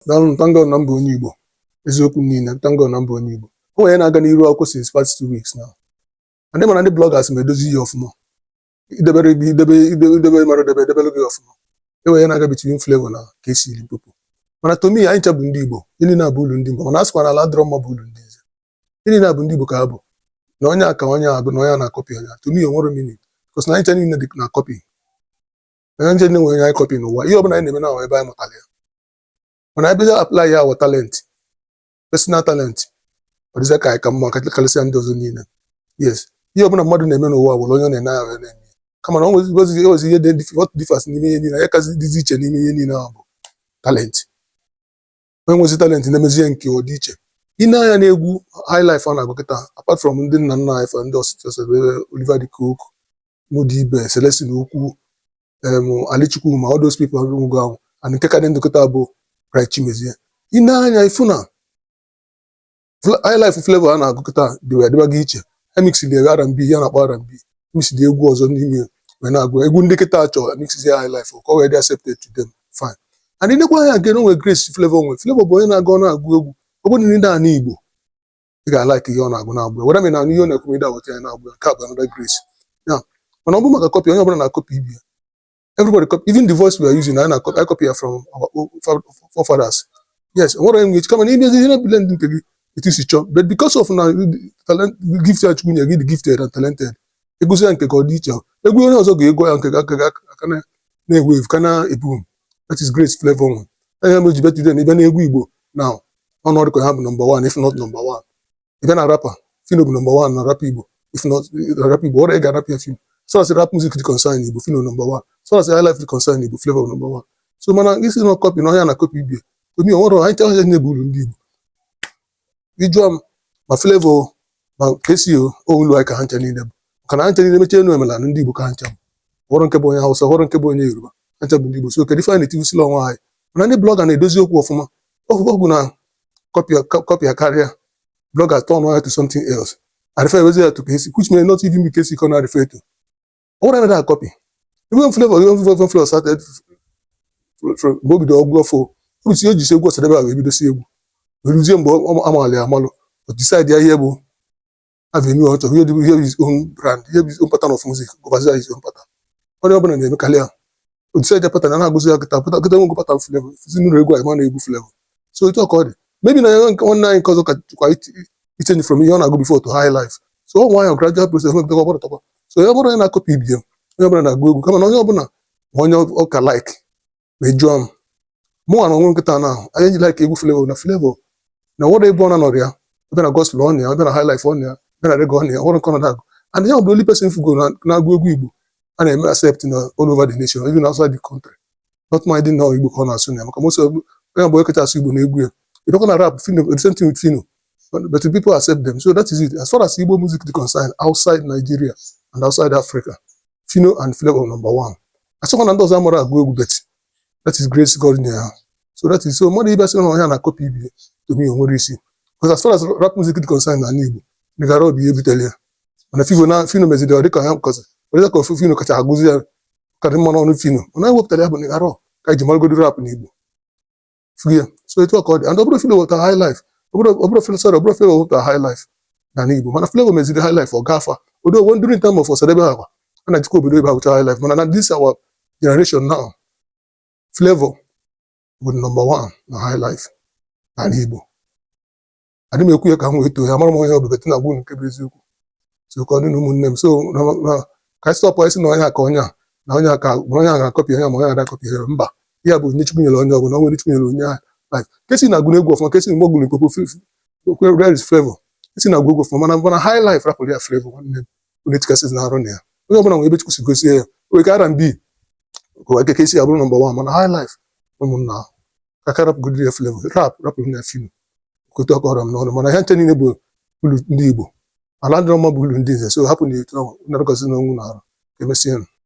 Daalụ ntango na mba onye Igbo. Eziokwu niile ntango na mba onye Igbo. O nwere na-aga n'iru akwụkwọ since past 2 weeks now. Ndị mana ndị bloggers ma edozi ya ọfụma. Idebe mara debelụ gị ọfụma. E nwere na-aga between Flavor na Kcee Limpopo. Mana to me anyị ncha bụ ndị Igbo. Ndị na-abụ ulu ndị Igbo. Mana asịkwa na ala adịrọ mma bụ ulu ndị Nze. Ndị na-abụ ndị Igbo ka ha bụ. Na onye aka onye abụ na onye na-akọpị onye. To me onwere meaning. Because na anyị ncha niile dị na copy. Onye nche na-enwe onye anyị copy n'ụwa. Ihe ọbụla anyị na-eme na ebe anyị mụtara ya. When I better apply our talent, personal talent, or is a guy come on, Calician doesn't. Yes, you open a modern name or will only an come on, always was here what differs in the because this each and now talent. When was the talent in the museum or teacher? In naegwu high life on a apart from the knife and those Oliver the Cook, Ndi Igbo, Celestine Uku, Alichukuma, all those people who go and take an indicatable. Right, chimezie. Anya ifuna. High life Flavor na agụkọta dị gị iche. Mix dị R&B ya na R&B. Mix dị egwu ọzọ n'ime we na agụ. Egwu ndị kịta achọ mix dị high life. Ka we dey accepted to them. Fine. And ịnekwa anya again onwe Grace Flavor onwe. Flavor bụ onye na-agụ na-agụ egwu. Ọ bụrụ na ndị a n'Igbo. Ị ga-like ihe ọ na-agụ na-agụ. Whether me na ihe ọ na-ekwu ịda wọta ya na-agụ. Ka bụ another Grace. Yeah. Mana ọ bụ maka copy onye ọbụla na copy ibe ya. Everybody copy, even the voice we are using, I copy it from our forefathers. Yes, what I'm going to come and blend into it is a job. But because of now talent, gifted, the gifted and talented. It goes and take each other. The good also go and can wave, can boom. That is great Flavor. I am much better than even a Igbo now. I'm not going to have number one, if not number one. Even a rapper, Fino number one, a rap Igbo. If not a rap Igbo, or a rap film. So as rap music to concern Igbo, Fino number one. So as high life to concern Igbo, Flavor number one. So man, this is not copy, no na copy be. To me, I tell you Igbo Ndi Igbo. You drum my Flavor, my Kcee all like a hunter in them. Can I enter in the material no Ndi Igbo can't jump. Warren Cabo in house, Warren Cabo in Yoruba, enter Ndi Igbo. So can define it too long why. When any blog and a dozy of former of copy a career, blogger turn wire to something else. I refer to Kcee, which may not even be Kcee can I refer to. What another copy? Even Flavor started from Bobby the Ogofo, who is you say what's the level we do see you. We resume Amalo, but decide the Ayebo Avenue out of here his own brand, here his own pattern of music, over his own pattern. What happened in the Kalia? Would say the pattern and I go pattern Flavor, Flavor. So it all maybe one night because of quite eating from me on I go before to high life. So why a gradual process of the top. So you're not copy them. Na go come on onye ọka like me drum mo an onwe nkịta na anyị like egwu Flavor na what ebe ọ na ya ebe na gospel on ya ebe na high life on ya ebe na reggae on ya ọrụ nkọ na and ya bụ the only person who go na agụ egwu Igbo and eme accept all over the nation even outside the country not minding now Igbo ka ọ na-asụ na maka most onye bụ eketa asụ Igbo na egwu ya you don't rap Fino the same thing with Fino but the people accept them so that is it as far as Igbo music is concerned outside Nigeria and outside Africa. Fino and Flavor number one. I saw one and those Amora go bet. That is Grace God in there. So that is so money person on here copy to me on see. Because as far as rap music is concerned, I need the Garo be able to tell you. And if you now Fino Mezidi, they can help because what is a Fino Cataguzia Karimon on Fino. When I worked at the Garo, Kajimal go to rap in Igbo. So it worked and Obro Filo with a high life. Obro Filo with a high life. Than Igbo. Man, Flavor Mezidi high life for Gafa. Although one during time of Sadeba. And I could be about high life. But this is our generation now. Flavor with number one na high life and Igbo. I didn't make come with to Yamamo help but I wouldn't keep his so calling him name. So I stop poison on Yakonya. Now Yaka copy him or other copy remember. Yeah, but niche me alone, no one me like Kcee na go from Kcee Mogul people where is Flavor. Kcee na go from and I'm high life rapidly Flavor one name. Kcee na run here. We are going to go see we got R&B. Go Kcee abụ number one, man. High life. Now. Kakarap good Flavor. Rap in a film. Go talk about them. No, man. I can't Ndi Igbo. I land on my bull in this. So happen to know. Never go see no one.